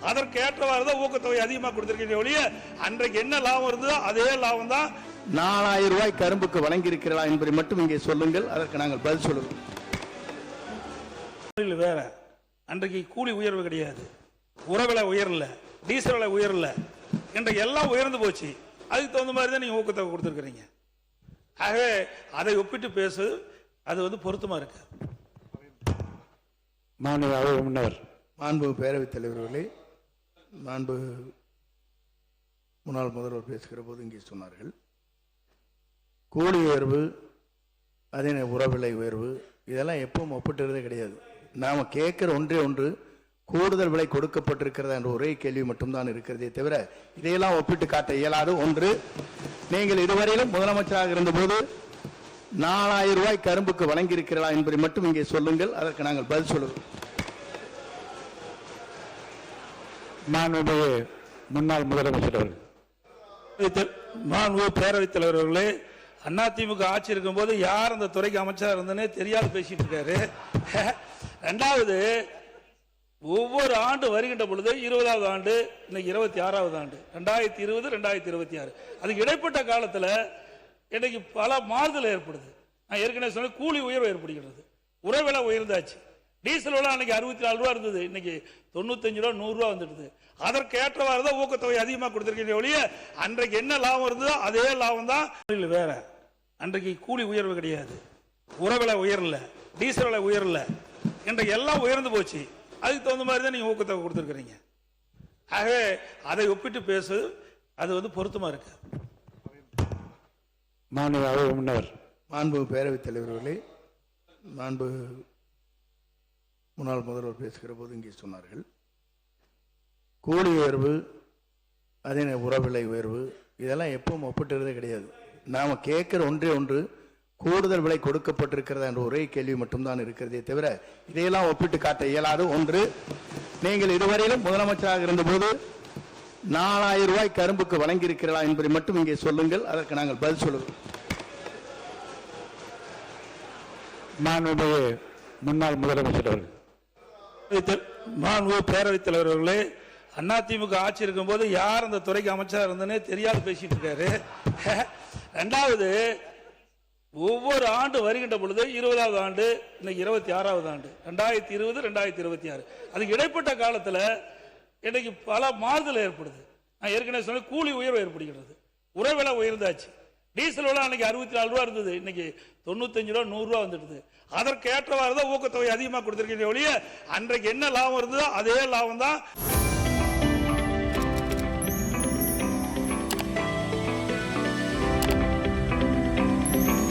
அதற்கேற்றவாறு தான் ஊக்கத்தொகை அதிகமாக கொடுத்திருக்கீங்க ஒழிய அன்றைக்கு என்ன லாபம் இருந்ததோ அதே லாபம் தான். 4000 ரூபாய் கரும்புக்கு வழங்கி இருக்கிறதா என்பதை மட்டும் இங்கே சொல்லுங்கள், அதற்கு நாங்கள் பதில் சொல்லுவோம். வேற அன்றைக்கு கூலி உயர்வு கிடையாது, உரவிலை உயரல, டீசல் விலை உயரல, இன்றைக்கு எல்லாம் உயர்ந்து போச்சு. அதுக்கு தகுந்த மாதிரி தான் நீங்க ஊக்கத்தொகை கொடுத்துருக்கீங்க. ஆகவே அதை ஒப்பிட்டு பேசு அது பொருத்தமா இருக்கு. மாண்பு பேரவைத் தலைவர்களே, மாண்பு முன்னாள் முதல்வர் பேசுகிற போது இங்கே சொன்னார்கள், கூலி உயர்வு அதே உரவிலை உயர்வு இதெல்லாம் எப்பவும் ஒப்பிட்டுறதே கிடையாது. நாம் கேட்குற ஒன்றே ஒன்று, கூடுதல் விலை கொடுக்கப்பட்டிருக்கிறதா என்ற ஒரே கேள்வி மட்டும்தான் இருக்கிறதே தவிர இதையெல்லாம் ஒப்பிட்டு காட்ட இயலாது. ஒன்று, நீங்கள் இதுவரையிலும் முதலமைச்சராக இருந்தபோது 4000 ரூபாய் கரும்புக்கு வழங்கி இருக்கிறதா என்பதை மட்டும் இங்கே சொல்லுங்கள், அதற்கு நாங்கள் பதில் சொல்லுவோம். முன்னாள் முதலமைச்சர் பேரவைத் தலைவர்களே, அதிமுக ஆட்சி இருக்கும் போது யார் அந்த துறைக்கு அமைச்சராக இருந்தனே தெரியாது பேசிட்டு இருக்காரு. ரெண்டாவது, ஒவ்வொரு ஆண்டு வருகின்ற பொழுது 20வது ஆண்டு, இன்னைக்கு 26வது ஆண்டு, 2020 2026, அதுக்கு இடைப்பட்ட காலத்தில் இன்னைக்கு பல மாறுதல் ஏற்படுது. நான் ஏற்கனவே சொன்ன கூலி உயர்வு ஏற்படுகிறது, உரவிலை உயர்ந்தாச்சு, டீசல் விலை அன்னைக்கு 64 ரூபா இருந்தது, இன்னைக்கு 95 ரூபா 100 ரூபா வந்துடுது. அதற்கேற்றவாறு தான் ஊக்கத்தொகை அதிகமாக கொடுத்திருக்கீங்க ஒழிய அன்றைக்கு என்ன லாபம் இருந்ததோ அதே லாபம் தான். வேற அன்றைக்கு கூலி உயர்வு கிடையாது, உரவிலை உயரல, டீசல் விலை உயரல, இன்றைக்கு எல்லாம் உயர்ந்து போச்சு. அதுக்கு தகுந்த மாதிரி தான் நீங்க ஊக்கத்தொகை கொடுத்துருக்கீங்க. ஆகவே அதை ஒப்பிட்டு பேசு அது பொருத்தமா இருக்கு. மாண்பு பேரவைத் தலைவர்களே, மாண்பு முன்னாள் முதல்வர் பேசுகிற போது இங்கே சொன்னார்கள், கூலி உயர்வு அதே உரவிலை உயர்வு இதெல்லாம் எப்பவும் ஒப்பிட்டுறதே கிடையாது. நாம் கேட்குற ஒன்றே ஒன்று, கூடுதல் விலை கொடுக்கப்பட்டிருக்கிறதா என்ற ஒரே கேள்வி மட்டும்தான் இருக்கிறதே தவிர இதையெல்லாம் ஒப்பிட்டு காட்ட இயலாது. ஒன்று, நீங்கள் இதுவரையிலும் முதலமைச்சராக இருந்தபோது 4000 ரூபாய் கரும்புக்கு வழங்கி இருக்கிறதா என்பதை மட்டும் இங்கே சொல்லுங்கள், அதற்கு நாங்கள் பதில் சொல்லுவோம். முன்னாள் முதலமைச்சர் பேரவைத் தலைவர்களே, அதிமுக ஆட்சி இருக்கும் போது யார் அந்த துறைக்கு அமைச்சராக இருந்தனே தெரியாது பேசிட்டு இருக்காரு. ரெண்டாவது, ஒவ்வொரு ஆண்டு வருகின்ற பொழுது 20வது ஆண்டு, இன்னைக்கு 26வது ஆண்டு, 2020 2026, அதுக்கு இடைப்பட்ட காலத்தில் இன்னைக்கு பல மாறுதல் ஏற்படுது. நான் ஏற்கனவே சொன்ன கூலி உயர்வு ஏற்படுகிறது, உரவிலை உயர்ந்தாச்சு, டீசல் விலை அன்னைக்கு 64 ரூபா இருந்தது, இன்னைக்கு 95 ரூபா 100 ரூபா வந்துடுது. அதற்கேற்றவாறு தான் ஊக்கத்தொகை அதிகமாக கொடுத்திருக்கீங்க ஒழிய அன்றைக்கு என்ன லாபம் இருந்ததோ அதே லாபம் தான்.